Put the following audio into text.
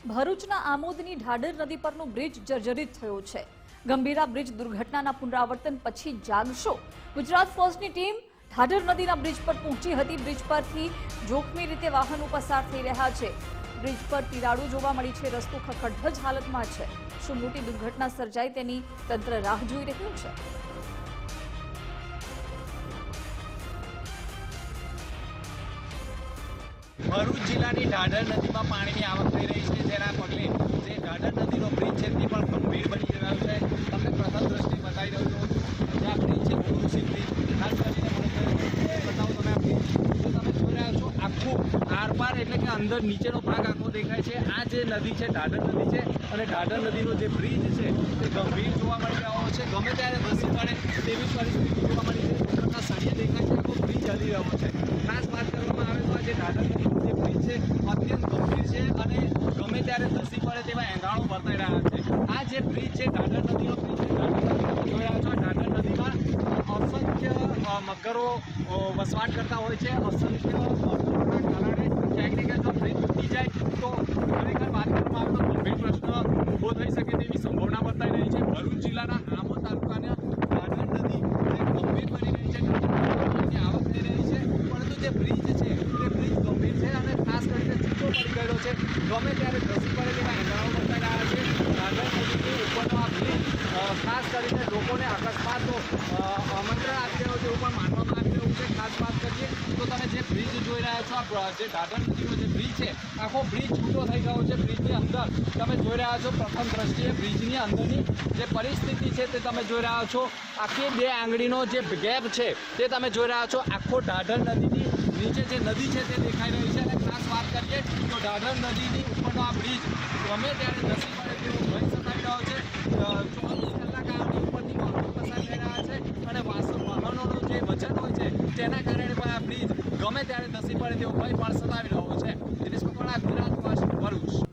ભરૂચના આમોદની ઢાઢર નદી પરનો બ્રિજ જર્જરિત થયો છે। ગંભીરા બ્રિજ દુર્ઘટનાના પુનરાવર્તન પછી જાગશો। ગુજરાત ફર્સ્ટની ટીમ ઢાઢર નદીના બ્રિજ પર પહોંચી હતી। બ્રિજ પરથી જોખમી રીતે વાહનો પસાર થઈ રહ્યા છે। બ્રિજ પર તિરાડો જોવા મળી છે। રસ્તો ખખડધજ હાલતમાં છે। શું મોટી દુર્ઘટના સર્જાય તેની તંત્ર રાહ જોઈ રહ્યું છે। ભરૂચ જિલ્લાની ઢાઢર નદીમાં પાણીની આવક થઈ રહી છે, જેના પગલે જે ઢાઢર નદીનો બ્રિજ છે તે પણ ગંભીર બની રહ્યો છે। તમને પ્રથમ દ્રષ્ટિ બતાવી રહ્યો છું, જે આ બ્રિજ છે બહુ સીધી, ખાસ કરીને મને બતાવો તમે આ બ્રિજ જો તમે જોઈ રહ્યા છો આખું આરપાર એટલે કે અંદર નીચેનો ભાગ આખો દેખાય છે। આ જે નદી છે ઢાઢર નદી છે અને ઢાઢર નદીનો જે બ્રિજ છે તે ગંભીર જોવા મળી રહ્યો છે। ગમે ત્યારે ધસી પડે તેવી પરિસ્થિતિ જોવા મળી છે। ઉપરના સળિયા દેખાય છે, આખો બ્રિજ હલી રહ્યો છે। ખાસ વાત કરવામાં આવે તો આ જે ઢાઢર નદીનો જે બ્રિજ છે અત્યંત ગંભીર છે અને ગમે ત્યારે ધસી પડે તેવા એંધાણો વર્તાઈ રહ્યા છે। આ જે બ્રિજ છે ઢાઢર નદીનો બ્રિજ છે, જોઈ રહ્યા છો ઢાઢર નદીમાં અસંખ્ય મગરો વસવાટ કરતા હોય છે। અસંખ્ય મગરોના કારણે ક્યાંક ને ક્યાંક જો બ્રિજ તૂટી જાય તો ખરેખર વાત કરવામાં આવે તો ગંભીર પ્રશ્ન ઊભો થઈ શકે તેવી સંભાવના વર્તાઈ રહી છે। ભરૂચ જિલ્લાના આમોદ તાલુકાના ઢાઢર નદી જે ગંભીર બની રહી છે, પાણીની આવક થઈ રહી છે, પરંતુ જે બ્રિજ છે તે બ્રિજ ગંભીર છે અને ખાસ કરીને છૂટો પડી ગયેલો છે। ગમે ત્યારે ધસી પડે તેવા એંધાણો વર્તાઈ રહ્યા છે। ઢાઢર નદીની ઉપરનો આ બ્રિજ ખાસ કરીને લોકોને અકસ્માતનો આમંત્રણ આપી રહ્યો છે એવું પણ માનવામાં આવી રહ્યું છે। ખાસ વાત કરીએ તો તમે જે બ્રિજ જોઈ રહ્યા છો, આ જે ઢાઢર નદીનો જે બ્રિજ છે આખો બ્રિજ છૂટો થઈ ગયો છે। બ્રિજની અંદર તમે જોઈ રહ્યા છો પ્રથમ દ્રષ્ટિએ બ્રિજની અંદરની જે પરિસ્થિતિ છે તે તમે જોઈ રહ્યા છો। આખી 2 આંગળીનો જે ગેપ છે તે તમે જોઈ રહ્યા છો। આખો ઢાઢર નદીની નીચે જે નદી છે તે દેખાઈ રહી છે અને ખાસ વાત કરીએ તો ઢાઢર નદીની ઉપરનો આ બ્રિજ ગમે ત્યારે ધસી પડે તેવો ભય સતાવી રહ્યો છે। 24 કલાક આ ઉપરથી વાહનો પસાર થઈ રહ્યા છે અને વાહનોનું જે વજન હોય છે તેના કારણે પણ આ બ્રિજ ગમે ત્યારે ધસી પડે તેવો ભય પણ સતાવી રહ્યો છે। દિનેશ મકવાણા, ગુજરાત ફર્સ્ટ, ભરૂચ।